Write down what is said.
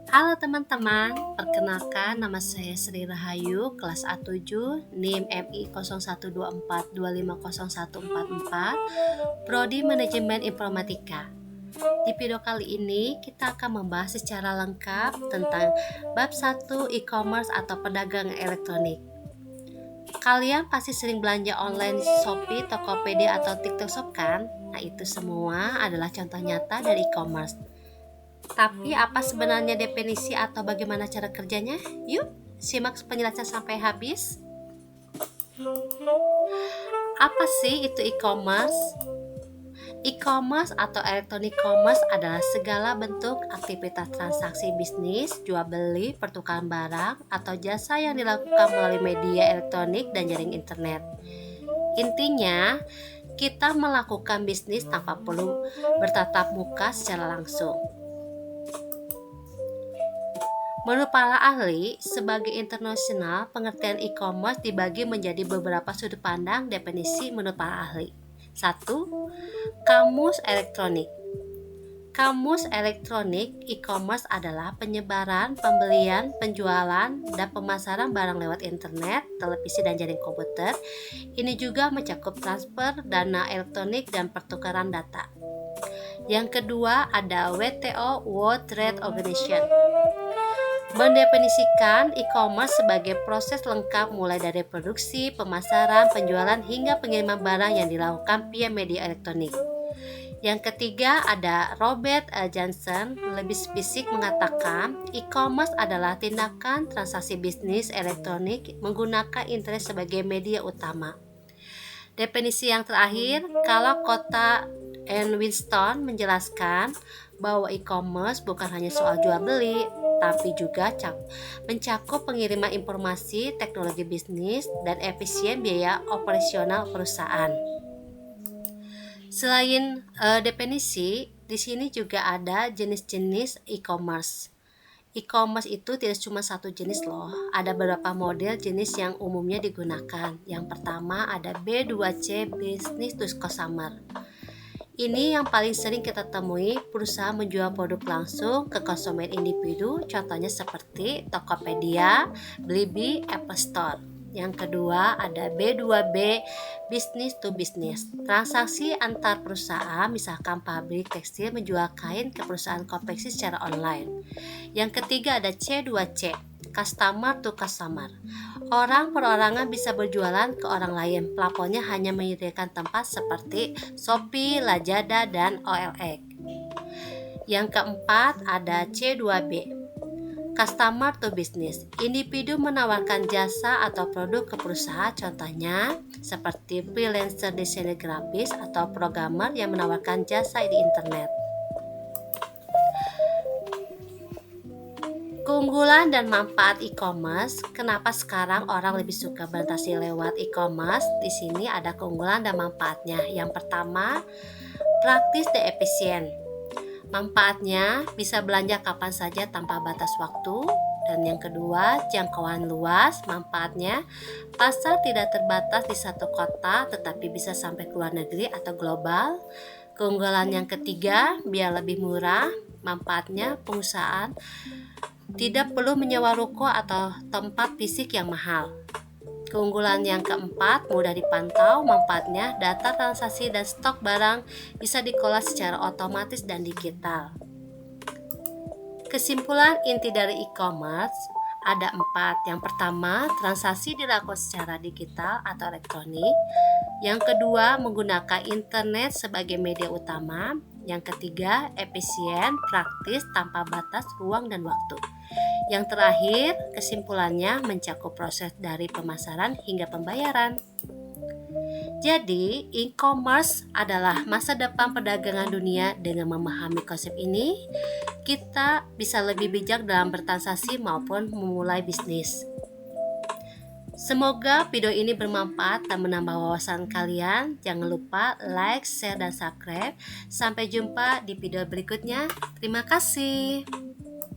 Halo teman-teman, perkenalkan nama saya Sri Rahayu, kelas A7, NIM MI 0124250144, Prodi Manajemen Informatika. Di video kali ini kita akan membahas secara lengkap tentang bab 1 e-commerce atau perdagangan elektronik. Kalian pasti sering belanja online di Shopee, Tokopedia, atau TikTok Shop kan? Nah, itu semua adalah contoh nyata dari e-commerce. Tapi apa sebenarnya definisi atau bagaimana cara kerjanya? Yuk, simak penjelasan sampai habis. Apa sih itu e-commerce? E-commerce atau electronic commerce adalah segala bentuk aktivitas transaksi bisnis, jual beli, pertukaran barang, atau jasa yang dilakukan melalui media elektronik dan jaring internet. Intinya, kita melakukan bisnis tanpa perlu bertatap muka secara langsung. Menurut para ahli, sebagai internasional, pengertian e-commerce dibagi menjadi beberapa sudut pandang definisi menurut para ahli. 1. Kamus elektronik. Kamus elektronik e-commerce adalah penyebaran, pembelian, penjualan, dan pemasaran barang lewat internet, televisi, dan jaring komputer. Ini juga mencakup transfer dana elektronik dan pertukaran data. Yang kedua ada WTO, World Trade Organization. Mendefinisikan e-commerce sebagai proses lengkap mulai dari produksi, pemasaran, penjualan, hingga pengiriman barang yang dilakukan via media elektronik. Yang ketiga ada Robert Johnson, lebih spesifik mengatakan e-commerce adalah tindakan transaksi bisnis elektronik menggunakan internet sebagai media utama. Definisi yang terakhir, kalau Kota and Winston menjelaskan bahwa e-commerce bukan hanya soal jual beli, tapi juga mencakup pengiriman informasi, teknologi bisnis, dan efisien biaya operasional perusahaan. Selain definisi, di sini juga ada jenis-jenis e-commerce. E-commerce itu tidak cuma satu jenis loh, ada beberapa model jenis yang umumnya digunakan. Yang pertama ada B2C, Business to Customer. Ini yang paling sering kita temui, perusahaan menjual produk langsung ke konsumen individu, contohnya seperti Tokopedia, Blibli, Apple Store. Yang kedua ada B2B, Business to Business. Transaksi antar perusahaan, misalkan pabrik tekstil menjual kain ke perusahaan konveksi secara online. Yang ketiga ada C2C, Customer to Customer. Orang perorangan bisa berjualan ke orang lain. Pelapornya hanya menyediakan tempat seperti Shopee, Lazada, dan OLX. Yang keempat ada C2B, Customer to Business. Individu menawarkan jasa atau produk ke perusahaan, contohnya seperti freelancer desainer grafis atau programmer yang menawarkan jasa di internet. Keunggulan dan manfaat e-commerce. Kenapa sekarang orang lebih suka bertransaksi lewat e-commerce? Di sini ada keunggulan dan manfaatnya. Yang pertama, praktis dan efisien. Manfaatnya bisa belanja kapan saja tanpa batas waktu. Dan yang kedua, jangkauan luas. Manfaatnya, pasar tidak terbatas di satu kota, tetapi bisa sampai ke luar negeri atau global. Keunggulan yang ketiga, biaya lebih murah. Manfaatnya, perusahaan tidak perlu menyewa ruko atau tempat fisik yang mahal. Keunggulan yang keempat, mudah dipantau. Manfaatnya, data transaksi dan stok barang bisa dikelola secara otomatis dan digital. Kesimpulan inti dari e-commerce ada 4. Yang pertama, transaksi dilakukan secara digital atau elektronik. Yang kedua, menggunakan internet sebagai media utama. Yang ketiga, efisien, praktis, tanpa batas ruang dan waktu. Yang terakhir, kesimpulannya mencakup proses dari pemasaran hingga pembayaran. Jadi, e-commerce adalah masa depan perdagangan dunia. Dengan memahami konsep ini, kita bisa lebih bijak dalam bertransaksi maupun memulai bisnis. Semoga video ini bermanfaat dan menambah wawasan kalian. Jangan lupa like, share, dan subscribe. Sampai jumpa di video berikutnya. Terima kasih.